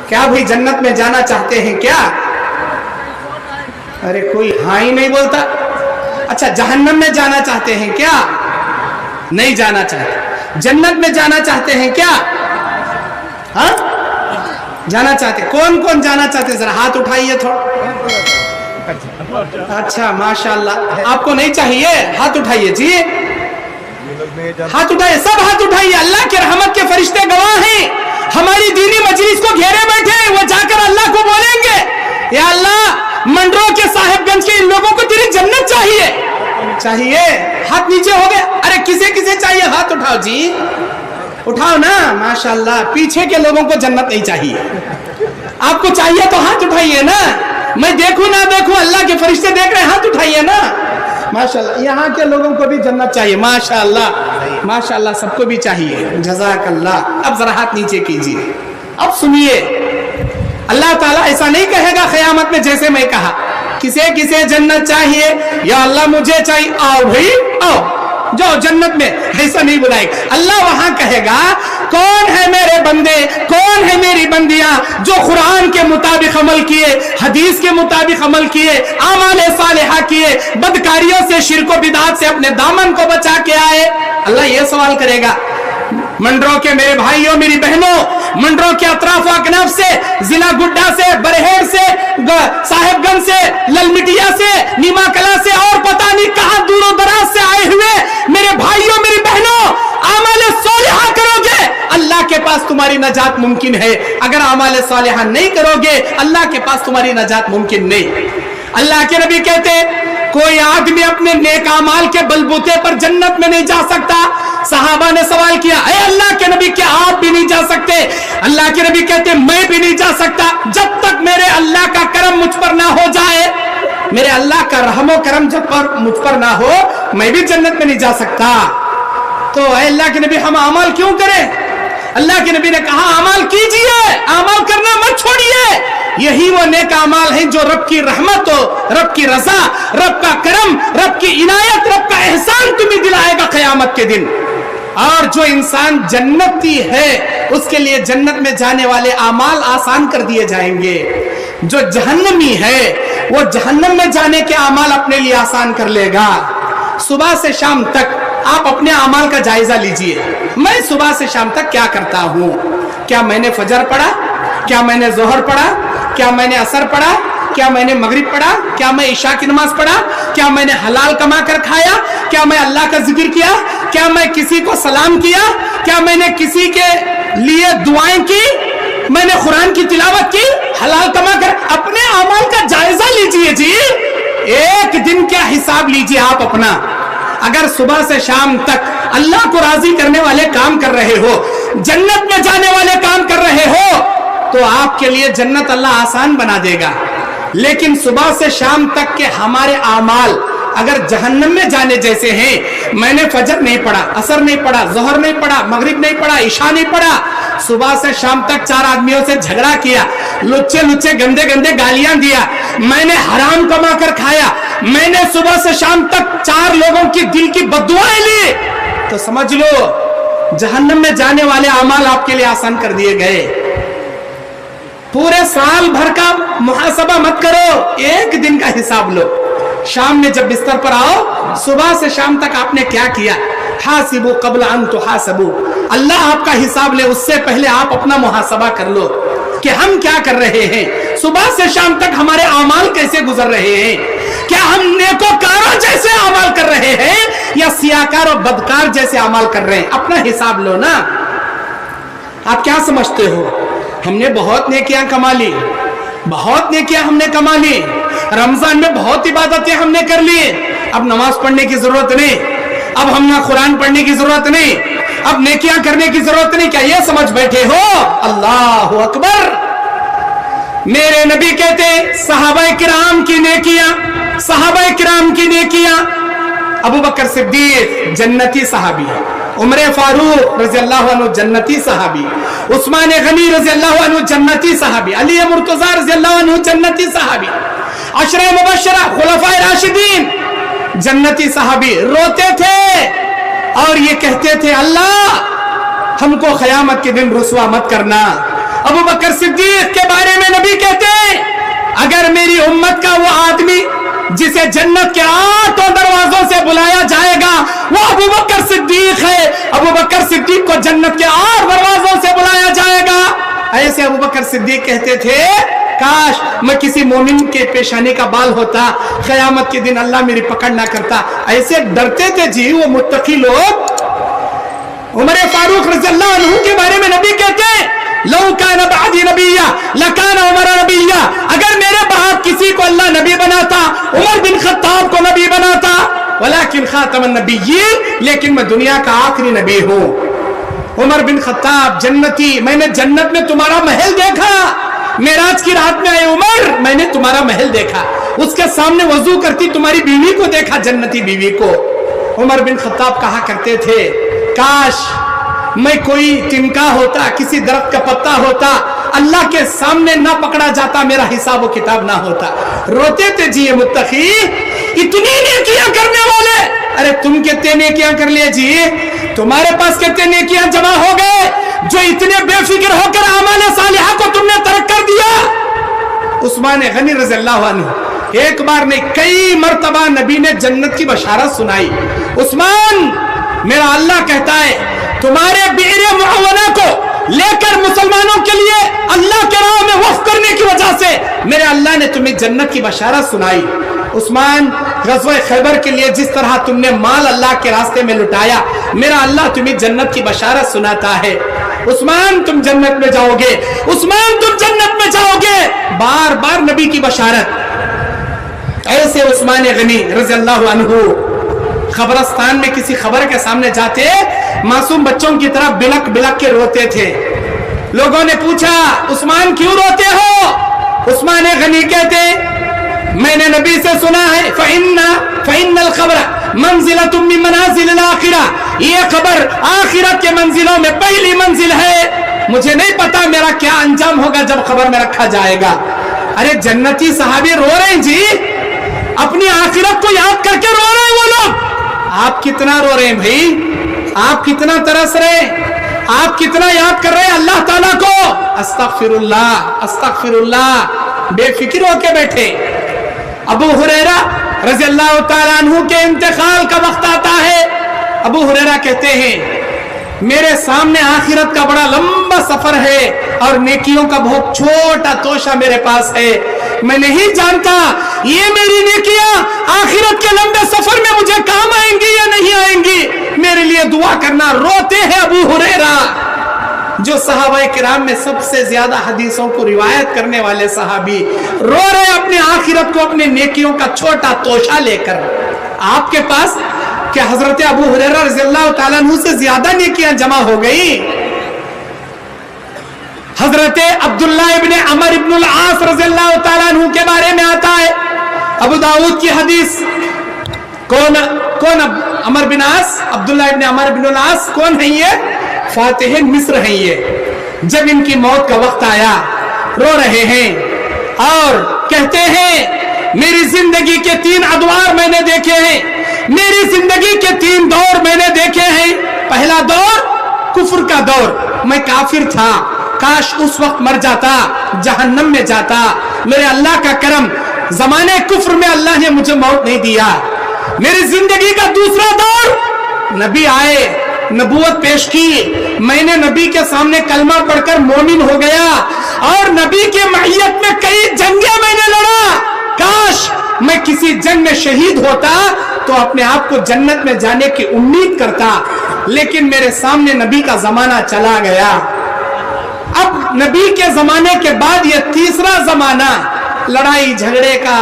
क्या भाई जन्नत में जाना चाहते हैं क्या? अरे कोई हाँ ही नहीं बोलता। अच्छा, जहन्नम में जाना चाहते हैं क्या? नहीं जाना चाहते। जन्नत में जाना चाहते हैं क्या? हाँ, जाना चाहते। कौन कौन जाना चाहते? जरा हाथ उठाइए थोड़ा। अच्छा, माशाल्लाह। आपको नहीं चाहिए? हाथ उठाइए जी, हाथ उठाइए, सब हाथ उठाइए। अल्लाह के रहमत के फरिश्ते गवाह हैं। हमारी दीनी मजलिस को घेरे बैठे हैं, वो जाकर अल्लाह को बोलेंगे, या अल्लाह, मंडरो के साहिबगंज के इन लोगों को तेरी जन्नत चाहिए। चाहिए? हाथ नीचे हो गए। अरे किसे किसे चाहिए? हाथ उठाओ जी, उठाओ ना। माशाल्लाह, पीछे के लोगों को जन्नत नहीं चाहिए। आपको चाहिए तो हाथ उठाइए ना। मैं देखूं ना देखूं, अल्लाह के फरिश्ते देख रहे हैं, हाथ उठाइए ना। माशाल्लाह, यहाँ के लोगों को भी जन्नत चाहिए। माशाल्लाह, माशाल्लाह, सबको भी चाहिए। जज़ाकल्लाह। अब जरा हाथ नीचे कीजिए। अब सुनिए, अल्लाह ताला ऐसा नहीं कहेगा क़यामत में जैसे मैं कहा, किसे किसे जन्नत चाहिए? या अल्लाह मुझे चाहिए, आओ भाई आओ, जाओ जन्नत में। ऐसा नहीं बुलाएगा अल्लाह। वहां कहेगा, कौन है मेरे बंदे, कौन है मेरी बंदियां जो कुरान के मुताबिक अमल किए, हदीस के मुताबिक अमल किए, आमाल सालिहा किए, बदकारियों से, शिर्क व बिदात से अपने दामन को बचा के आए। अल्लाह ये सवाल करेगा। मंडरों के मेरे भाइयों, मेरी बहनों, मंडरों के अतराफ अकनाफ से, जिला गुड्डा से, बरहेर से, साहिबगंज से, ललमिटिया से, नीमा कला से और पता नहीं कहां दूरों दराज से आए हुए मेरे भाइयों, मेरी बहनों, आमाल सालिहा करोगे, अल्लाह के पास तुम्हारी नजात मुमकिन है। अगर आमाल सालिहा नहीं करोगे, अल्लाह के पास तुम्हारी नजात मुमकिन नहीं। अल्लाह के नबी कहते, कोई आदमी अपने नेक अमाल के बलबूते पर जन्नत में नहीं जा सकता। सहाबा ने सवाल किया, ऐ अल्लाह के नबी, क्या आप भी नहीं जा सकते? अल्लाह के नबी कहते, मैं भी नहीं जा सकता जब तक मेरे अल्लाह का करम मुझ पर ना हो जाए। मेरे अल्लाह का रहमो करम जब पर मुझ पर ना हो, मैं भी जन्नत में नहीं जा सकता। तो ऐ अल्लाह के नबी, हम अमल क्यों करें? अल्लाह के नबी ने कहा, अमल कीजिए, अमल करना मत छोड़िए। यही वो नेक अमाल है जो रब की रहमत हो, रब की रजा, रब का करम, रब की इनायत, रब का एहसान तुम्हें दिलाएगा क़यामत के दिन। और जो इंसान जन्नती है, उसके लिए जन्नत में जाने वाले अमाल आसान कर दिए जाएंगे। जो जहन्नमी है, वो जहन्नम में जाने के अमाल अपने लिए आसान कर लेगा। सुबह से शाम तक आप अपने अमाल का जायजा लीजिए। मैं सुबह से शाम तक क्या करता हूँ? क्या मैंने फजर पढ़ा? क्या मैंने जोहर पढ़ा? क्या मैंने असर पढ़ा? क्या मैंने मगरिब पढ़ा? क्या मैं इशा की नमाज पढ़ा? क्या मैंने हलाल कमा कर खाया? क्या मैं अल्लाह का जिक्र किया? क्या मैं किसी को सलाम किया? क्या मैंने किसी के लिए दुआएं की? मैंने कुरान की तिलावत की? हलाल कमा कर अपने अमाल का जायजा लीजिए जी। एक दिन क्या हिसाब लीजिए आप अपना। अगर सुबह से शाम तक अल्लाह को राजी करने वाले काम कर रहे हो, जन्नत में जाने वाले काम कर रहे हो, तो आपके लिए जन्नत अल्लाह आसान बना देगा। लेकिन सुबह से शाम तक के हमारे आमाल अगर जहन्नम में जाने जैसे हैं, मैंने फजर नहीं पढ़ा, असर नहीं पढ़ा, जोहर नहीं पढ़ा, मगरिब नहीं पढ़ा, इशा नहीं पढ़ा, सुबह से शाम तक 4 आदमियों से झगड़ा किया, लुच्चे लुच्चे गंदे गंदे गालियां दिया, मैंने हराम कमा कर खाया, मैंने सुबह से शाम तक 4 लोगों की दिल की बद्दुआएं ली, तो समझ लो जहन्नम में जाने वाले अमाल आपके लिए आसान कर दिए गए। पूरे साल भर का मुहासबा मत करो, एक दिन का हिसाब लो। शाम में जब बिस्तर पर आओ, सुबह से शाम तक आपने क्या किया। हासिबु क़ब्ल अन तुहासबु, अल्लाह आपका हिसाब ले, उससे पहले आप अपना मुहासबा कर लो कि हम क्या कर रहे हैं, सुबह से शाम तक हमारे अमाल कैसे गुजर रहे हैं। क्या हम नेकोकारों जैसे अमाल कर रहे हैं या सियाकार और बदकार जैसे अमाल कर रहे हैं? अपना हिसाब लो ना। आप क्या समझते हो हमने बहुत नेकियां कमा ली, बहुत नेकियां हमने कमा ली, रमजान में बहुत इबादतें हमने कर ली, अब नमाज पढ़ने की जरूरत नहीं, अब हम ना कुरान पढ़ने की जरूरत नहीं, अब नेकियां करने की जरूरत नहीं, क्या ये समझ बैठे हो? अल्लाहु अकबर। मेरे नबी कहते सहाबाए किराम की नेकियां, सहाबाए किराम की नेकियां, अबू बकर सिद्दीक जन्नती सहाबी है, उमर फारूक रज़ी अल्लाहु अन्हु जन्नती सहाबी, उस्मान गनी रज़ी अल्लाहु अन्हु जन्नती सहाबी, अली मुर्तज़ा रज़ी अल्लाहु अन्हु जन्नती सहाबी, अशरे मुबश्शरा खुलफाए राशिदीन जन्नती सहाबी। रोते थे और ये कहते थे, अल्लाह हमको क़यामत के दिन रुसवा मत करना। अबू बकर सिद्दीक के बारे में नबी कहते हैं, अगर मेरी उम्मत का वो आदमी जिसे जन्नत के 8 दरवाजों से बुलाया जाएगा वो अबू बकर सिद्दीक है, अबू बकर सिद्दीक को जन्नत के 8 दरवाजों से बुलाया जाएगा। ऐसे अबू बकर सिद्दीक कहते थे, काश मैं किसी मोमिन के पेशानी का बाल होता, क़यामत के दिन अल्लाह मेरी पकड़ ना करता। ऐसे डरते थे जी वो मुत्तकी लोग। उमर फारूक रज़ियल्लाहु अन्हु के बारे में नबी कहते हैं, लौ कान बअदी नबिय्या लकान उमर नबिय्या, अगर मेरे बाद किसी को अल्लाह नबी बनाता उमर बिन खत्ताब को नबी बनाता, वलाकिन खातमन नबिय्यीन, लेकिन मैं दुनिया का आखिरी नबी हूं। उमर बिन खत्ताब जन्नती, मैंने जन्नत में तुम्हारा महल देखा, मेराज की रात में आए उमर, मैंने तुम्हारा महल देखा, उसके सामने वजू करती तुम्हारी बीवी को देखा, जन्नती बीवी को। उमर बिन खत्ताब कहा करते थे, काश मैं कोई तिनका होता, किसी दरख्त का पत्ता होता, अल्लाह के सामने ना पकड़ा जाता, मेरा हिसाब व किताब ना होता। रोते थे जी ये मुत्तकी, इतनी नेकियां करने वाले, अरे तुम कितने नेकियां कर लिए जी, तुम्हारे पास कितने नेकियां जमा हो गए जो इतने बेफिक्र होकर आमाल सालिहा को तुमने तरक कर दिया। उस्मान गनी रज़ियल्लाहु अन्हु एक बार नहीं कई मर्तबा नबी ने जन्नत की बशारत सुनाई। उस्मान, मेरा अल्लाह कहता है तुम्हारे बीरे मुअव्वना को लेकर मुसलमानों के लिए अल्लाह के राह में वक्फ करने की वजह से मेरे अल्लाह ने तुम्हें जन्नत की बशारत सुनाई। उस्मान, ग़ज़वा खैबर के लिए जिस तरह तुमने माल अल्लाह के रास्ते में लुटाया, मेरा अल्लाह तुम्हें जन्नत की बशारत सुनाता है। उस्मान, तुम जन्नत में जाओगे, उस्मान तुम जन्नत में जाओगे, बार बार नबी की बशारत। ऐसे उस्मान गनी रज़ियल्लाहु अन्हु खबरस्तान में किसी खबर के सामने जाते, मासूम बच्चों की तरह बिलक बिलक के रोते थे। लोगों ने पूछा, उस्मान क्यों रोते हो? उस्मान गनी कहते, मैंने नबी से सुना है, फ़इन्नल ख़बर मंज़िलतुम मिन मनाज़िलिल आखिरह, ये खबर आखिरत के मंजिलों में पहली मंजिल है। मुझे नहीं पता मेरा क्या अंजाम होगा जब खबर में रखा जाएगा। अरे जन्नती सहाबी रो रहे हैं जी, अपनी आखिरत को याद करके रो रहे हैं वो लोग। आप कितना रो रहे हैं भाई, आप कितना तरस रहे, आप कितना याद कर रहे हैं अल्लाह ताला को। अस्तगफिरुल्लाह, अस्तगफिरुल्लाह, बेफिक्र होके बैठे। अबू हुरैरा रज़ियल्लाहु ताला अन्हु के इंतकाल का वक्त आता है। अबू हुरैरा कहते हैं, मेरे सामने आखिरत का बड़ा लंबा सफर है और नेकियों का बहुत छोटा तोशा मेरे पास है। मैं नहीं जानता ये मेरी नेकियां आखिरत के लंबे सफर में मुझे काम आएंगी या नहीं आएंगी। मेरे लिए दुआ करना। रोते हैं अबू हुरैरा, जो सहाबाए किराम में सबसे ज्यादा हदीसों को रिवायत करने वाले सहाबी, रो रहे अपनी आखिरत को अपने नेकियों का छोटा तोशा लेकर। आपके पास क्या हजरत अबू हुरैरा रज़ियल्लाहु ताला अन्हु से ज्यादा नेकियां जमा हो गई? हजरत अब्दुल्लाह इब्न अमर इब्न अल-आस रज़ियल्लाहु ताला अन्हु के बारे में आता है, अबू दाऊद की हदीस। कौन अमर बिन आस, अब्दुल्लाह इब्न अमर इब्न अल-आस कौन है ये? फातिह मिस्र है ये। जब इनकी मौत का वक्त आया, रो रहे हैं और कहते हैं, मेरी जिंदगी के 3 अदवार मैंने देखे हैं, मेरी जिंदगी के 3 दौर मैंने देखे हैं। पहला दौर कुफ्र का दौर, मैं काफिर था, काश उस वक्त मर जाता, जहन्नम में जाता। मेरे अल्लाह का करम, जमाने कुफ्र में अल्लाह ने मुझे मौत नहीं दिया। मेरी जिंदगी का दूसरा दौर, नबी आए, नबूवत पेश की, मैंने नबी के सामने कलमा पढ़कर मोमिन हो गया और नबी के मईयत में कई जंगें मैंने लड़ा। काश मैं किसी जंग में शहीद होता तो अपने आप को जन्नत में जाने की उम्मीद करता, लेकिन मेरे सामने नबी का जमाना चला गया। अब नबी के जमाने के बाद ये तीसरा जमाना, लड़ाई झगड़े का,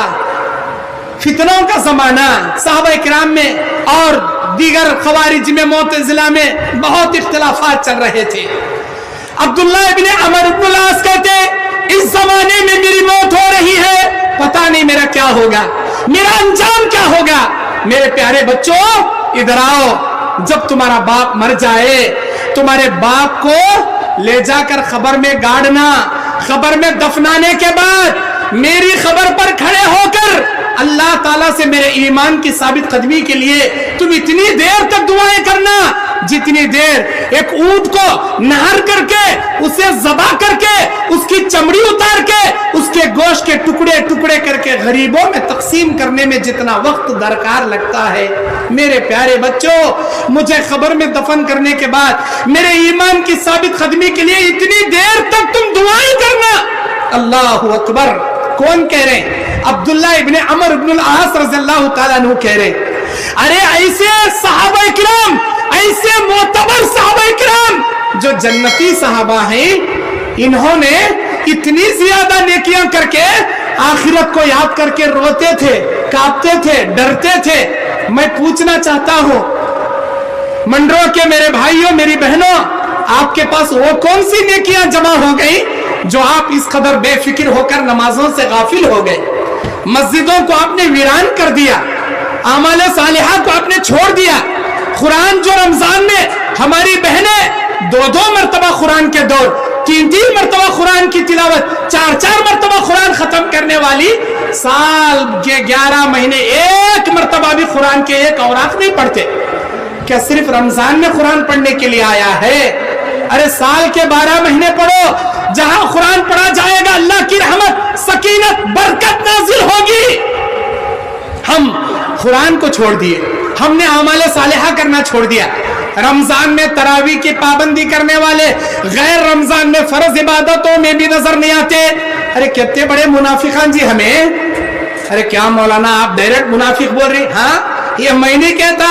फितनों का जमाना। सहाबा किराम में और दीगर खवारिज में, मुअतज़िला में बहुत इख्तिलाफात चल रहे थे। अब्दुल्लाह इब्न अमर इब्न अल-आस कहते, इस जमाने में मेरी मौत हो रही है, पता नहीं मेरा क्या होगा, मेरा अंजाम क्या होगा। मेरे प्यारे बच्चों इधर आओ, जब तुम्हारा बाप मर जाए, तुम्हारे बाप को ले जाकर खबर में गाड़ना, खबर में दफनाने के बाद मेरी खबर पर खड़े होकर अल्लाह ताला से मेरे ईमान की साबित कदमी के लिए तुम इतनी देर तक दुआएं करना जितनी देर एक ऊंट को नहर करके उसे ज़बा करके उसकी चमड़ी उतार के उसके गोश्त के टुकड़े टुकड़े करके गरीबों में तकसीम करने में जितना वक्त दरकार लगता है, मेरे प्यारे बच्चों, मुझे खबर में दफन करने के बाद मेरे ईमान की साबित कदमी के लिए इतनी देर तक तुम दुआएं करना। अल्लाहु अकबर। कौन कह रहे हैं? अब्दुल्ला इब्ने अमर इब्नुल आस रज़ियल्लाहु ताला अन्हु कह रहे हैं। अरे ऐसे सहाबा किराम, ऐसे मोतबर सहाबा किराम जो जन्नती सहाबा हैं, इन्होंने इतनी ज्यादा नेकियां करके आखिरत को याद करके रोते थे, कांपते थे, डरते थे। मैं पूछना चाहता हूं मंडरो के मेरे भाइयों, मेरी बहनों, आपके पास वो कौन सी नेकियां जमा हो गई जो आप इस कदर बेफिक्र होकर नमाजों से गाफिल हो गए? मस्जिदों को आपने वीरान कर दिया, आमाल सालिहा को आपने छोड़ दिया। कुरान जो रमजान में हमारी बहनें 2-2 मरतबा कुरान के दौर, 3-3 मरतबा कुरान की तिलावत, 4-4 मरतबा कुरान खत्म करने वाली, साल के 11 महीने एक मरतबा भी कुरान के एक औरात नहीं पढ़ते। क्या सिर्फ रमजान में कुरान पढ़ने के लिए आया है? अरे साल के 12 महीने पढ़ो, जहां कुरान पढ़ा जाएगा अल्लाह की रहमत, सकीनत, बरकत नाजिल होगी। हम कुरान को छोड़ दिए, हमने आमाले सालिहा करना छोड़ दिया। रमजान में तरावी की पाबंदी करने वाले गैर रमजान में फर्ज इबादतों में भी नजर नहीं आते। अरे कितने बड़े मुनाफिकान जी हमें। अरे क्या मौलाना आप डायरेक्ट मुनाफिक बोल रहे? हाँ, ये मैं नहीं कहता,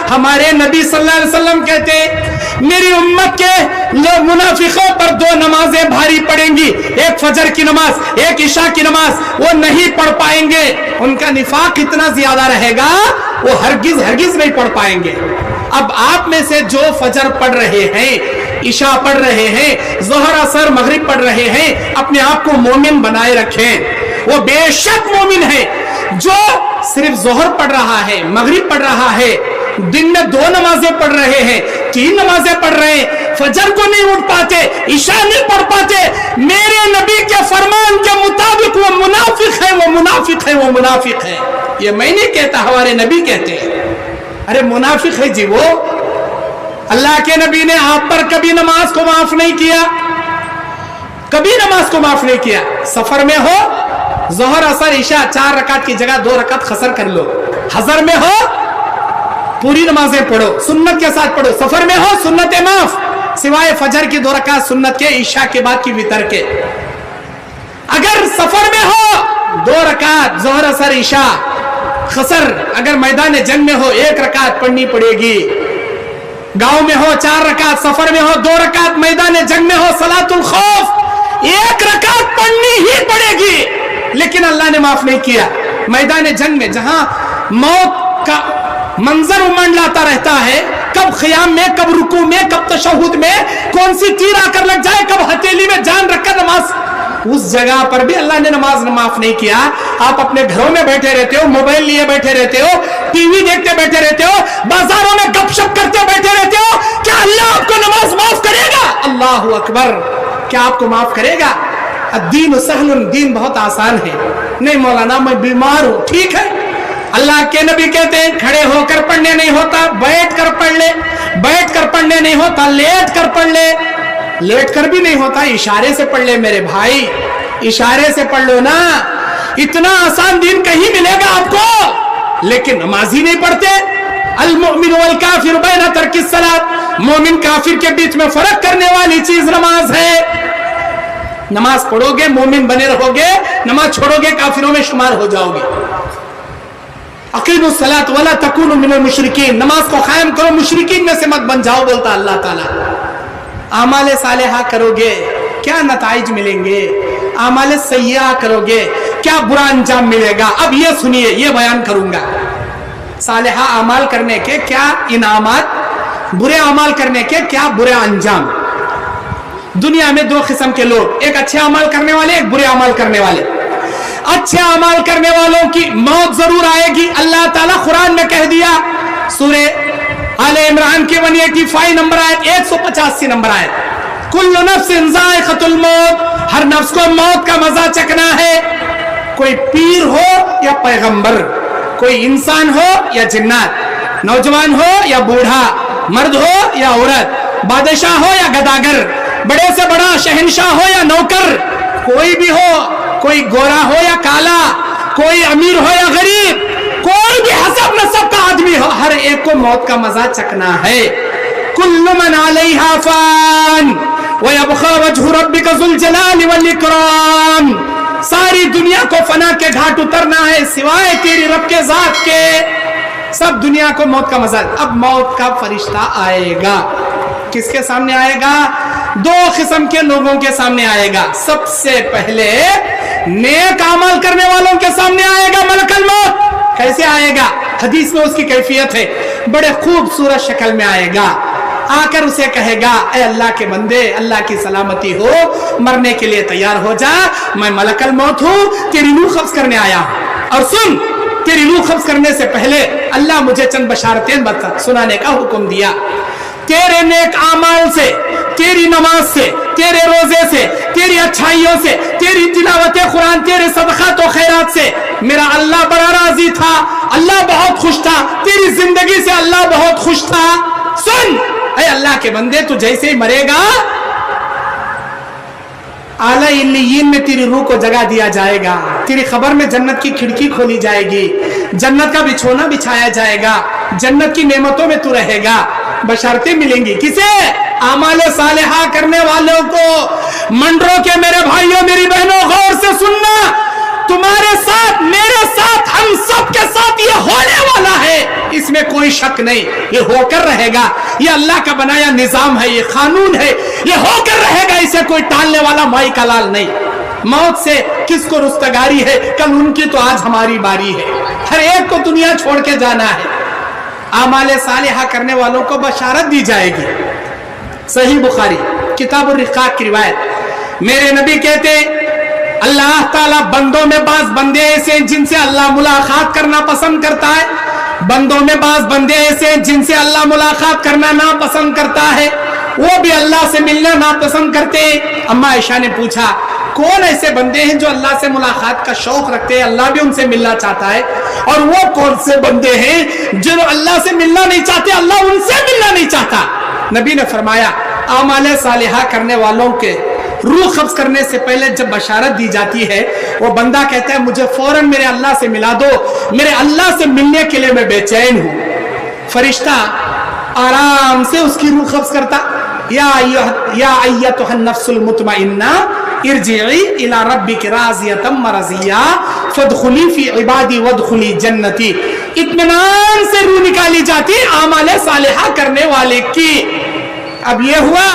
हमारे नबी सल्लल्लाहु अलैहि वसल्लम कहते मेरी उम्मत के लोग मुनाफिकों पर 2 नमाजें भारी पड़ेंगी, एक फजर की नमाज, एक इशा की नमाज, वो नहीं पढ़ पाएंगे। उनका निफाक इतना ज्यादा रहेगा वो हरगिज नहीं पढ़ पाएंगे। अब आप में से जो फजर पढ़ रहे हैं, इशा पढ़ रहे हैं, ज़ोहर असर मगरिब पढ़ रहे हैं, अपने आप को मोमिन बनाए रखें। वो बेशक मोमिन है जो सिर्फ ज़ोहर पढ़ रहा है, मगरिब पढ़ रहा है, दिन में 2 नमाजें पढ़ रहे हैं, 3 नमाजें पढ़ रहे हैं, फजर को नहीं उठ पाते, इशा नहीं पढ़ पाते। मेरे नबी के फरमान के मुताबिक वो मुनाफिक है, वो मुनाफिक है, वो मुनाफिक है। ये मैं नहीं कहता, हमारे नबी कहते हैं। अरे मुनाफिक है जी वो। अल्लाह के नबी ने आप पर कभी नमाज को माफ नहीं किया, कभी नमाज को माफ नहीं किया। सफर में हो, ज़ोहर असर इशा 4 रकात की जगह 2 रकात खसर कर लो। हजर में हो, पूरी नमाजें पढ़ो, सुन्नत के साथ पढ़ो। सफर में हो, सुन्नत माफ, सिवाय फजर की 2 रकात सुन्नत के, इशा के बाद की वितर के। अगर सफर में हो 2 रकात ज़ोहर असर इशा खसर, अगर मैदान जंग में हो 1 रकात पढ़नी पड़ेगी। गांव में हो 4 रकात, सफर में हो 2 रकात, मैदान जंग में हो सलातुल खौफ 1 रकात पढ़नी ही पड़ेगी। लेकिन अल्लाह ने माफ नहीं किया। मैदान जंग में जहां मौत का मंजर उमड़ लाता रहता है, कब ख़ियाम में, कब रुकू में, कब तशहुद में कौन सी तीर आकर लग जाए, कब हथेली में जान रखकर नमाज, उस जगह पर भी अल्लाह ने नमाज माफ नहीं किया। आप अपने घरों में बैठे रहते हो, मोबाइल लिए बैठे रहते हो, टीवी देखते बैठे रहते हो, बाजारों में गपशप करते बैठे रहते हो, क्या अल्लाह आपको नमाज माफ करेगा? अल्लाहु अकबर। क्या आपको माफ करेगा? दीन सहलुन, दीन बहुत आसान है। नहीं मौलाना मैं बीमार हूं, ठीक है। अल्लाह के नबी कहते हैं खड़े होकर पढ़ने नहीं होता, बैठ कर पढ़ ले। बैठ कर पढ़ने नहीं होता, लेट कर पढ़ ले। लेट कर भी नहीं होता, इशारे से पढ़ ले मेरे भाई, इशारे से पढ़ लो ना। इतना आसान दीन कहीं मिलेगा आपको, लेकिन नमाज ही नहीं पढ़ते। अल मुमिन वल काफिर बैन तर्की सलात, मोमिन काफिर के बीच में फर्क करने वाली चीज नमाज है। नमाज पढ़ोगे मोमिन बने रहोगे, नमाज छोड़ोगे काफिरों में शुमार हो जाओगे। अकीमुस सलात वला तकूनु मिनल मुशरिकीन, नमाज को कायम करो, मुशरिकीन में से मत बन जाओ, बोलता अल्लाह ताला। आमाले सालेहा करोगे क्या नताइज मिलेंगे, आमाले सय्या करोगे क्या बुरा अंजाम मिलेगा। अब ये सुनिए, ये बयान करूंगा। सालेहा अमाल करने के क्या इनामात, बुरे अमाल करने के क्या बुरे अंजाम। दुनिया में 2 किस्म के लोग, एक अच्छे अमाल करने वाले, एक बुरे अमाल करने वाले। अच्छे अमाल करने वालों की मौत जरूर आएगी। अल्लाह ताला कुरान में कह दिया, सूरे आले इमरान की 185 नंबर आयत, 185 नंबर आयत, कुल्लु नफ्सिन ज़ाइक़तुल मौत, हर नफ्स को मौत का मजा चखना है। कोई पीर हो या पैगंबर, कोई इंसान हो या जिन्नात, नौजवान हो या बूढ़ा, مرد ہو یا عورت، بادشاہ ہو یا گداگر، بڑے سے بڑا شہنشاہ ہو یا نوکر، کوئی بھی ہو، کوئی گورا ہو یا کالا، کوئی امیر ہو یا غریب، کوئی بھی حسب نسب کا آدمی ہو، ہر ایک کو موت کا مزہ چکنا ہے۔ کل من علیہا فان ویبقی وجہ ربک ذو الجلال والاکرام، ساری دنیا کو فنا کے گھاٹ اترنا ہے سوائے تیری رب کے ذات کے، سب دنیا کو موت کا مزہ۔ اب موت کا فرشتہ آئے گا، کس کے سامنے آئے گا؟ دو قسم کے لوگوں کے سامنے آئے گا۔ سب سے پہلے نیک عمل کرنے والوں کے سامنے آئے گا ملک الموت۔ کیسے آئے گا؟ حدیث میں اس کی کیفیت ہے، بڑے خوبصورت شکل میں آئے گا، آ کر اسے کہے گا اے اللہ کے بندے، اللہ کی سلامتی ہو، مرنے کے لیے تیار ہو جا، میں ملک الموت ہوں، تیری روح قبض کرنے آیا ہوں، اور سن، تیری روح قبض کرنے سے پہلے اللہ مجھے چند بشارتیں سنانے کا حکم دیا۔ تیرے نیک اعمال سے، تیری نماز سے، تیرے روزے سے، تیری اچھائیوں سے، تیری تلاوت قرآن، تیرے صدقات و خیرات سے میرا اللہ بڑا راضی تھا، اللہ بہت خوش تھا، تیری زندگی سے اللہ بہت خوش تھا۔ سن اے اللہ کے بندے، تو جیسے ہی مرے گا اعلی علیین میں تیری روح کو جگہ دیا جائے گا، تیری خبر میں جنت کی کھڑکی کھولی جائے گی، جنت کا بچھونا بچھایا جائے گا، جنت کی نعمتوں میں تو رہے گا، بشارتیں ملیں گی۔ کسے؟ اعمال صالحہ کرنے والوں کو۔ منڈروں کے میرے بھائیوں، میری بہنوں، غور سے سننا، تمہارے ساتھ، میرے ساتھ، ہم سب کے ساتھ یہ ہونے والا ہے، اس میں کوئی شک نہیں، یہ ہو کر رہے گا، یہ اللہ کا بنایا نظام ہے، یہ قانون ہے، یہ ہو کر رہے گا، اسے کوئی ٹالنے والا مائی کا لال نہیں۔ موت سے کس کو رستگاری ہے؟ کل ان کی تو آج ہماری باری ہے، ہر ایک کو دنیا چھوڑ کے جانا ہے۔ اعمال صالحہ کرنے والوں کو بشارت دی جائے گی۔ صحیح بخاری کتاب الرقاق کی روایت، میرے نبی کہتے اللہ تعالیٰ بندوں میں بعض بندے ایسے ہیں جن سے اللہ ملاقات کرنا پسند کرتا ہے، بندوں میں بعض بندے ایسے ہیں جن سے اللہ ملاقات کرنا ناپسند کرتا ہے، وہ بھی اللہ سے ملنا ناپسند کرتے ہیں۔ اما عائشہ نے پوچھا کون ایسے بندے ہیں جو اللہ سے ملاقات کا شوق رکھتے ہیں، اللہ بھی ان سے ملنا چاہتا ہے، اور وہ کون سے بندے ہیں جو اللہ سے ملنا نہیں چاہتے، اللہ ان سے ملنا نہیں چاہتا؟ نبی نے فرمایا اعمال صالحہ کرنے والوں کے روح قبض کرنے سے پہلے جب بشارت دی جاتی ہے، وہ بندہ کہتا ہے مجھے فوراً میرے اللہ سے ملا دو، میرے اللہ سے ملنے کے لیے میں بے چین ہوں۔ فرشتہ آرام سے اس کی روح قبض کرتا، یا ایتھا النفس المطمئنہ ارجعی الی ربک راضیۃ مرضیہ فادخلی فی عبادی وادخلی جنتی، اطمینان سے روح نکالی جاتی اعمال صالحہ کرنے والے کی۔ اب یہ ہوا